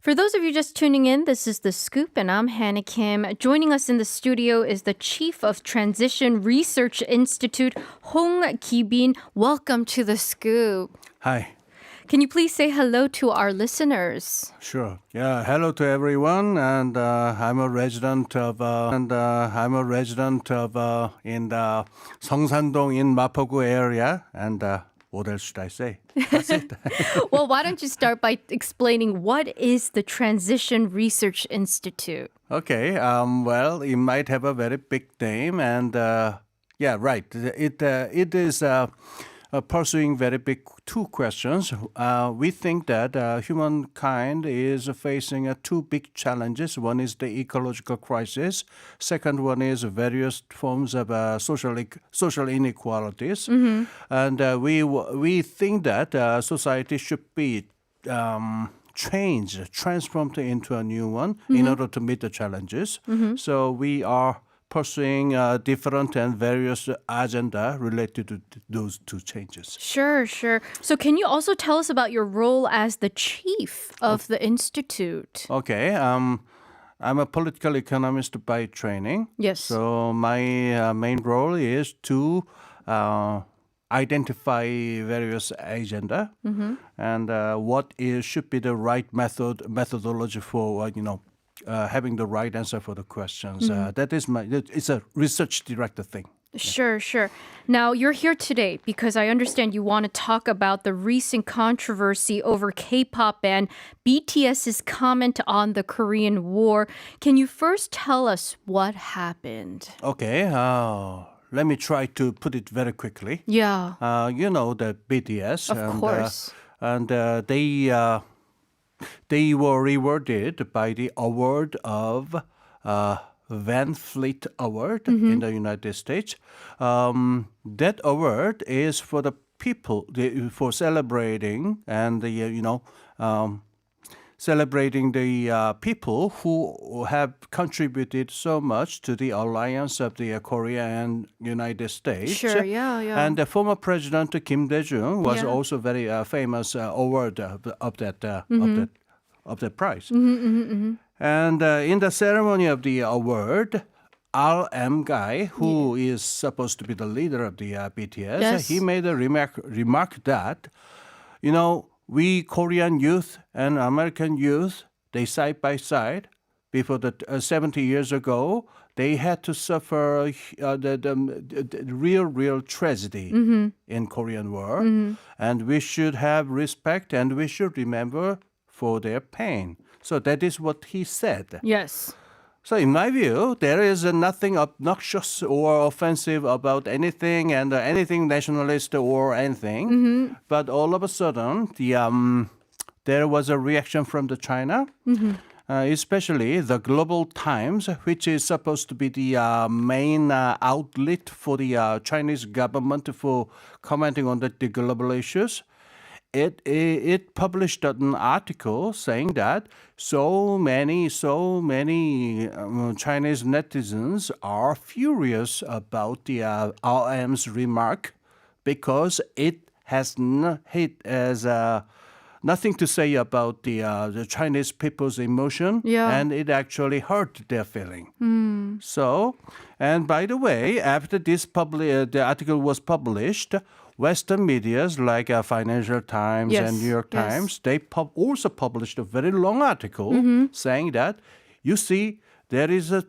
For those of you just tuning in, this is The Scoop, and I'm Hannah Kim. Joining us in the studio is the Chief of Transition Research Institute, Hong Ki-bin. Welcome to The Scoop. Hi. Can you please say hello to our listeners? Sure. Yeah. Hello to everyone, and I'm a resident of in the Seongsan-dong in Mapogu area, and what else should I say? That's it. Well, why don't you start by explaining what is the Transition Research Institute? Okay. Well, it might have a very big name, and yeah, right. It is. Pursuing very big two questions. We think that humankind is facing two big challenges. One is the ecological crisis. Second one is various forms of social inequalities. Mm-hmm. And we think that society should be transformed into a new one in order to meet the challenges. Mm-hmm. So we are pursuing different and various agenda related to those two changes. Sure. So can you also tell us about your role as the chief of the institute? Okay. I'm a political economist by training. Yes. So my main role is to identify various agenda and should be the right methodology for having the right answer for the questions. That is it's a research director thing. Sure. Now, you're here today because I understand you want to talk about the recent controversy over K-pop and BTS's comment on the Korean War. Can you first tell us what happened? Okay. Let me try to put it very quickly. Yeah. You know the BTS. Of course. And they were rewarded by the award of Van Fleet Award in the United States. That award is for the people for celebrating and celebrating the people who have contributed so much to the alliance of the Korea and United States. Sure, yeah. And the former president Kim Dae-jung was also very famous award of that prize. And in the ceremony of the award, RM guy, who is supposed to be the leader of the BTS, he made a remark that, we Korean youth and American youth, they side by side, before 70 years ago, they had to suffer the real tragedy in Korean War. And we should have respect and we should remember for their pain. So that is what he said. Yes. So in my view, there is nothing obnoxious or offensive about anything and anything nationalist or anything. But all of a sudden, there was a reaction from the China, especially the Global Times, which is supposed to be the main outlet for the Chinese government for commenting on the global issues. It published an article saying that so many Chinese netizens are furious about the RM's remark because it has nothing to say about the Chinese people's emotion, and it actually hurt their feeling. So, and by the way, after the article was published, Western medias like Financial Times and New York Times, they also published a very long article saying that, you see, there is a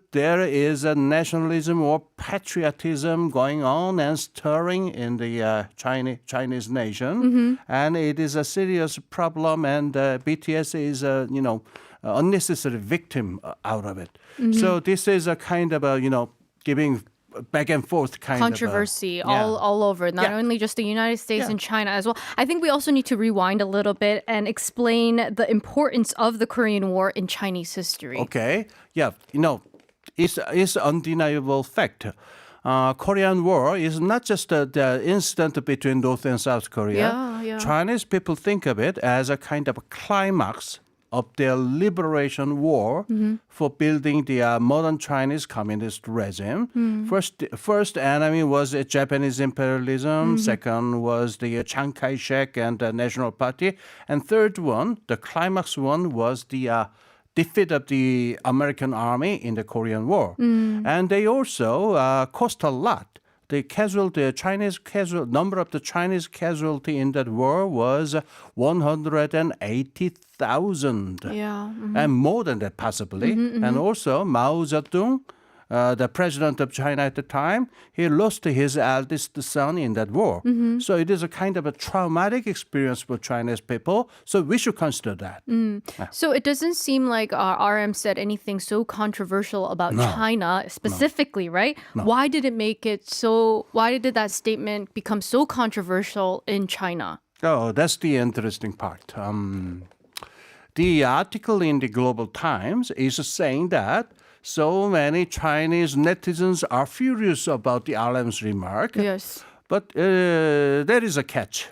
nationalism or patriotism going on and stirring in the Chinese nation, and it is a serious problem, and BTS is unnecessary victim out of it. So this is a kind of giving back and forth kind controversy all over, not only just the United States and China as well. I think we also need to rewind a little bit and explain the importance of the Korean War in Chinese history. Okay. Yeah. It's undeniable fact. Korean War is not just the incident between North and South Korea. Yeah. Chinese people think of it as a kind of a climax of their liberation war for building the modern Chinese communist regime. First enemy was Japanese imperialism. Second was the Chiang Kai-shek and the National Party. And third one, the climax one, was the defeat of the American army in the Korean War. And they also cost a lot. The number of the Chinese casualty in that war was 180,000. Yeah. And more than that possibly. And also Mao Zedong, the president of China at the time, he lost his eldest son in that war. So it is a kind of a traumatic experience for Chinese people. So we should consider that. So it doesn't seem like RM said anything so controversial about China specifically, right? No. Why did that statement become so controversial in China? Oh, that's the interesting part. The article in the Global Times is saying that so many Chinese netizens are furious about the RM's remark. Yes. But there is a catch.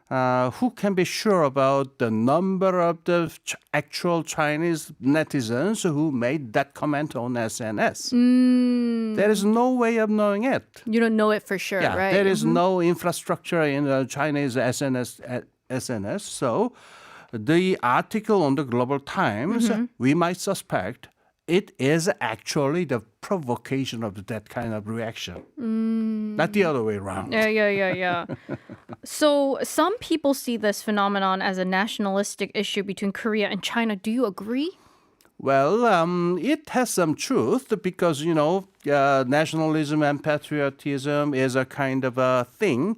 Who can be sure about the number of the actual Chinese netizens who made that comment on SNS? There is no way of knowing it. You don't know it for sure, Yeah, right? there is no infrastructure in Chinese SNS. So the article on the Global Times, we might suspect it is actually the provocation of that kind of reaction, not the other way around. Yeah. So some people see this phenomenon as a nationalistic issue between Korea and China. Do you agree? Well, it has some truth because, nationalism and patriotism is a kind of a thing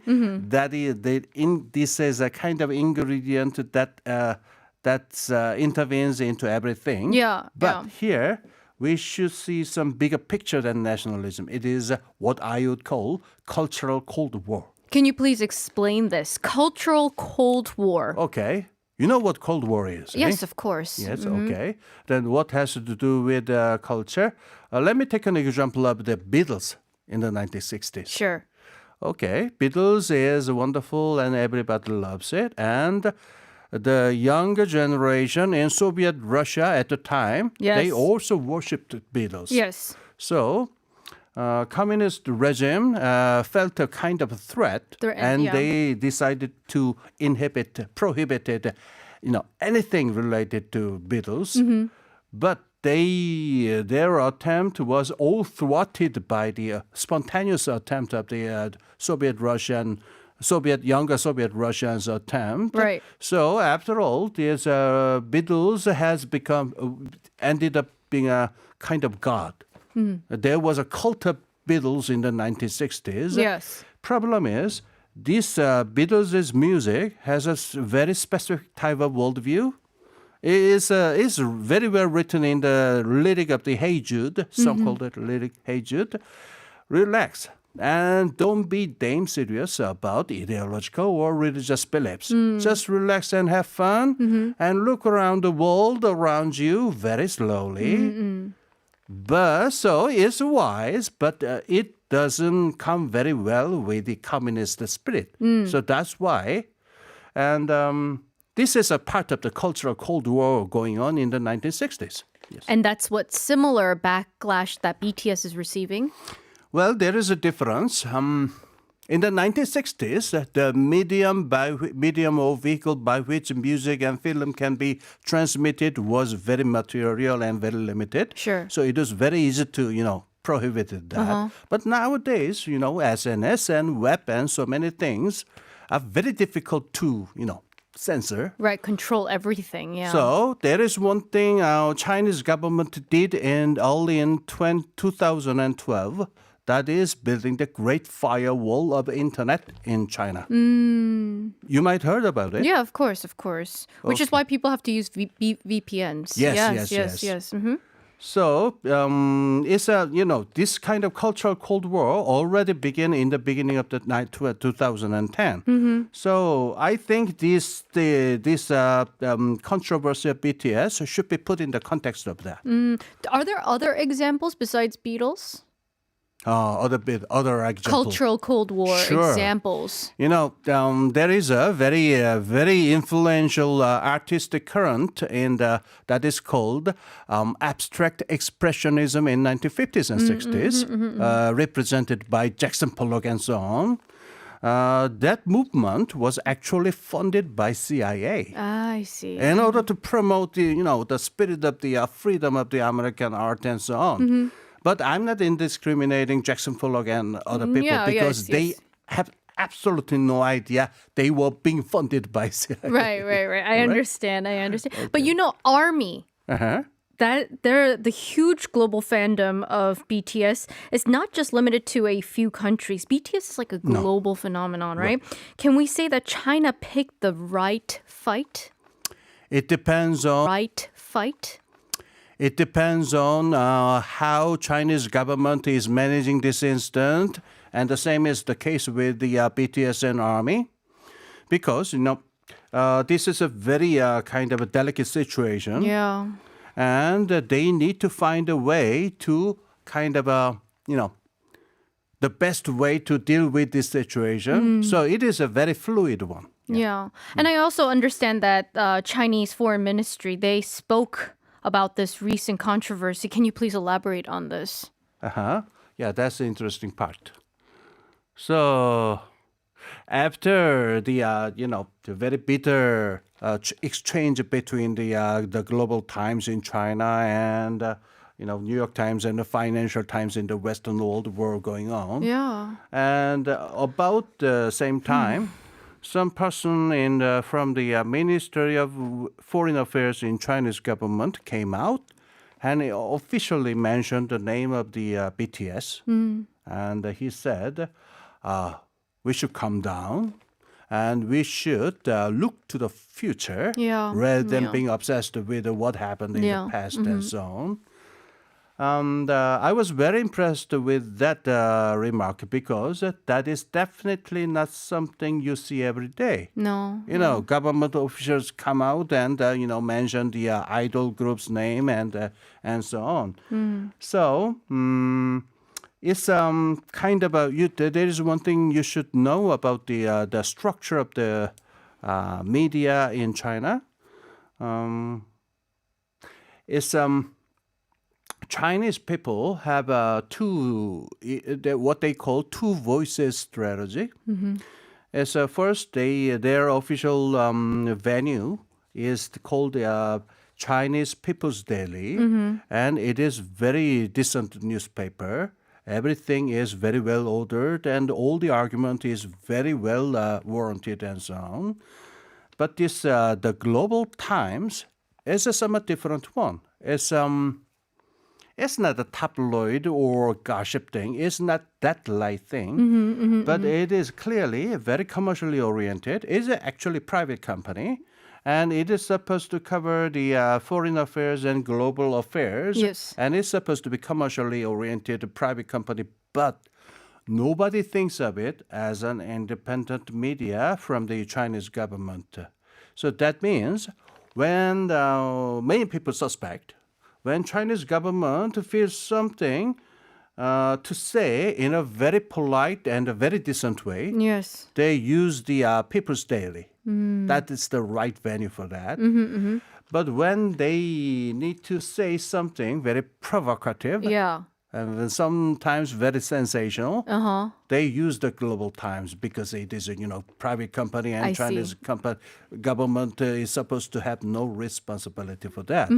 this is a kind of ingredient that intervenes into everything. Yeah. But here, we should see some bigger picture than nationalism. It is what I would call cultural Cold War. Can you please explain this? Cultural Cold War. Okay. You know what Cold War is? Yes, of course. Yes, okay. Then what has to do with culture? Let me take an example of the Beatles in the 1960s. Sure. Okay, Beatles is wonderful and everybody loves it. And the younger generation in Soviet Russia at the time, they also worshipped Beatles. Yes. So, communist regime felt a kind of a threat, and they decided to prohibited, anything related to Beatles. But their attempt was all thwarted by the spontaneous attempt of the younger Soviet Russians attempt. Right. So after all, this Beatles ended up being a kind of god. There was a cult of Beatles in the 1960s. Yes. Problem is, this Beatles' music has a very specific type of worldview. It's very well written in the lyric of the Hey Jude, some call it lyric Hey Jude. Relax. And don't be damn serious about ideological or religious beliefs. Just relax and have fun and look around the world around you very slowly. But so it's wise, but it doesn't come very well with the communist spirit. So that's why. And this is a part of the cultural Cold War going on in the 1960s. Yes. And that's what similar backlash that BTS is receiving? Well, there is a difference. In the 1960s, the medium or vehicle by which music and film can be transmitted was very material and very limited. Sure. So it was very easy to, prohibit that. But nowadays, SNS and web and so many things are very difficult to, censor. Right, control everything, yeah. So there is one thing our Chinese government did early in 2012. That is building the great firewall of internet in China. You might heard about it. Yeah, of course. Which is why people have to use VPNs. Yes. So it's this kind of cultural Cold War already began in the beginning of the 2010. So I think this controversy of BTS should be put in the context of that. Are there other examples besides Beatles? other examples. Cultural Cold War examples. You know, there is a very influential artistic current that is called abstract expressionism in 1950s and 60s, represented by Jackson Pollock and so on. That movement was actually funded by CIA. I see. In order to promote the spirit of the freedom of the American art and so on. But I'm not indiscriminating Jackson Pollock and other people because they have absolutely no idea they were being funded by CIA. Right. I understand. Okay. But ARMY. That they're the huge global fandom of BTS is not just limited to a few countries. BTS is like a global phenomenon, right? Can we say that China picked the right fight? It depends on right fight. It depends on how Chinese government is managing this incident, and the same is the case with the BTS and army, because this is a very kind of a delicate situation. Yeah. And they need to find a way to kind of the best way to deal with this situation. So it is a very fluid one. Yeah. And I also understand that Chinese Foreign Ministry, they spoke about this recent controversy. Can you please elaborate on this? Yeah, that's the interesting part. So after the the very bitter exchange between the Global Times in China and New York Times and the Financial Times in the Western world were going on. Yeah. And about the same time, some person from the Ministry of Foreign Affairs in Chinese government came out and he officially mentioned the name of the BTS. And he said, we should calm down and we should look to the future rather than being obsessed with what happened in the past and so on. And I was very impressed with that remark because that is definitely not something you see every day. No. Government officials come out and mention the idol group's name and so on. So it's kind of there is one thing you should know about the structure of the media in China. It's Chinese people have what they call two voices strategy. As first, their official venue is called Chinese People's Daily, and it is very decent newspaper. Everything is very well ordered, and all the argument is very well warranted and so on. But this the Global Times is a somewhat different one. It's not a tabloid or gossip thing. It's not that light thing. But it is clearly very commercially oriented. It's actually a private company. And it is supposed to cover the foreign affairs and global affairs. Yes. And it's supposed to be commercially oriented private company. But nobody thinks of it as an independent media from the Chinese government. So that means when many people suspect, when Chinese government feels something to say in a very polite and a very decent way, yes, they use the People's Daily. That is the right venue for that. But when they need to say something very provocative, and sometimes very sensational, they use the Global Times because it is a private company and Chinese government is supposed to have no responsibility for that.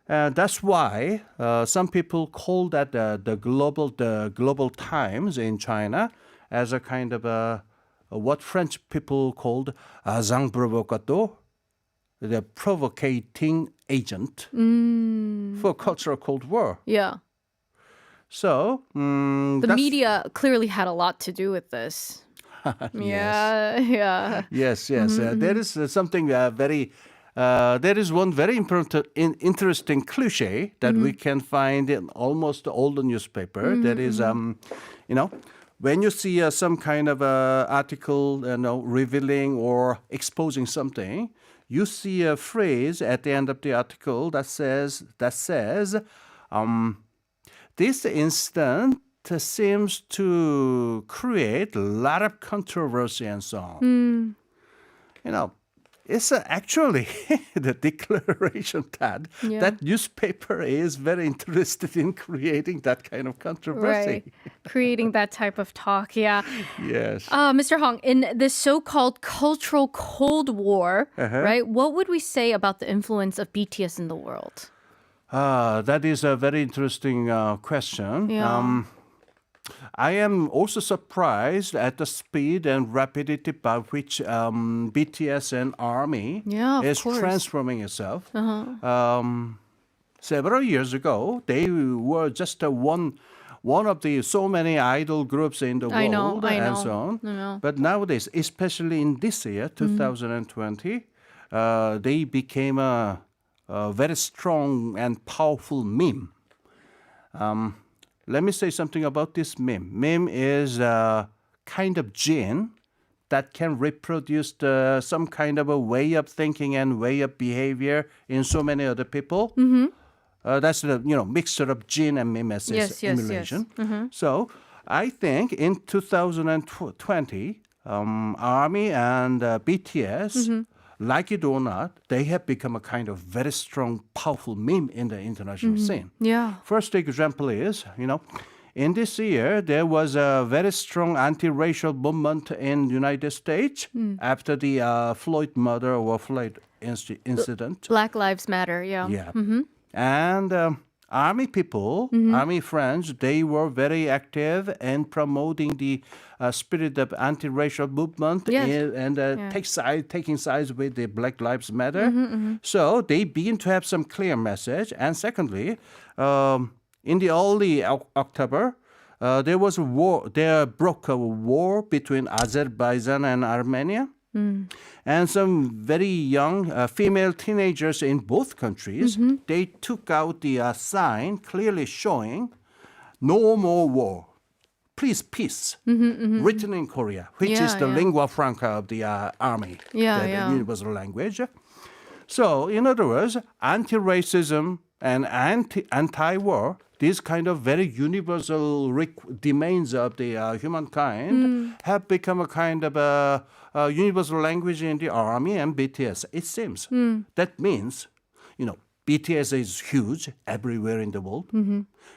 That's why some people call that the Global Times in China as a kind of what French people called agent provocateur, the provocating agent for cultural Cold War. Yeah. So the media clearly had a lot to do with this. Yeah. Yes. There is something very. There is one very important, interesting cliche that we can find in almost all the newspaper. That is, when you see some kind of article, revealing or exposing something, you see a phrase at the end of the article that says, this incident seems to create a lot of controversy and so on. You know, it's actually the declaration that newspaper is very interested in creating that kind of controversy. Right. Creating that type of talk, yeah. Yes. Mr. Hong, in this so-called cultural Cold War, right, what would we say about the influence of BTS in the world? That is a very interesting question. Yeah. I am also surprised at the speed and rapidity by which BTS and ARMY is transforming itself. Several years ago, they were just one of the so many idol groups in the world and so on. But nowadays, especially in this year, 2020, they became a very strong and powerful meme. Let me say something about this meme. Meme is a kind of gene that can reproduce some kind of a way of thinking and way of behavior in so many other people. That's the mixture of gene and mimesis emulation. So I think in 2020, ARMY and BTS, like it or not, they have become a kind of very strong, powerful meme in the international scene. Yeah. First example is, in this year, there was a very strong anti-racial movement in the United States after the Floyd murder or Floyd incident. Black Lives Matter, yeah. Yeah. And Army people, Army friends, they were very active in promoting the spirit of anti-racial movement and taking sides with the Black Lives Matter. So they begin to have some clear message. And secondly, in the early October, there was a war. There broke a war between Azerbaijan and Armenia. And some very young female teenagers in both countries, they took out the sign clearly showing no more war. Please, peace, written in Korea, which is the lingua franca of the army, the universal language. So, in other words, anti-racism and anti-war, these kind of very universal demands of the humankind have become a kind of a universal language in the army and BTS, it seems. That means, BTS is huge everywhere in the world,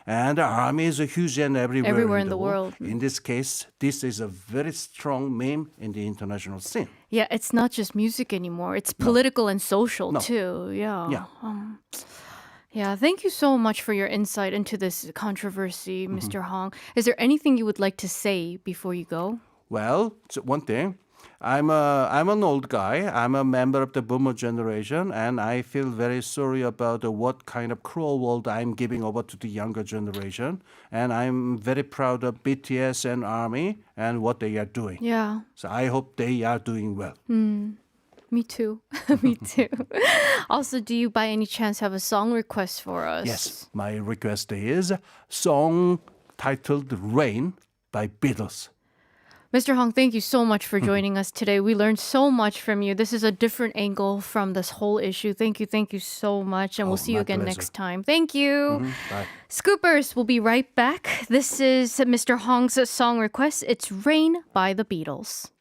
and the army is huge and everywhere in the world. In this case, this is a very strong meme in the international scene. Yeah, it's not just music anymore. It's political and social too. Yeah. Yeah, thank you so much for your insight into this controversy, Mr. Hong. Is there anything you would like to say before you go? Well, one thing. I'm an old guy. I'm a member of the boomer generation, and I feel very sorry about what kind of cruel world I'm giving over to the younger generation. And I'm very proud of BTS and ARMY and what they are doing. Yeah. So I hope they are doing well. Me too. Me too. Also, do you by any chance have a song request for us? Yes. My request is song titled Rain by Beatles. Mr. Hong, thank you so much for joining us today. We learned so much from you. This is a different angle from this whole issue. Thank you so much. And we'll see you again next time. Thank you. Bye. Scoopers, we'll be right back. This is Mr. Hong's song request. It's Rain by the Beatles.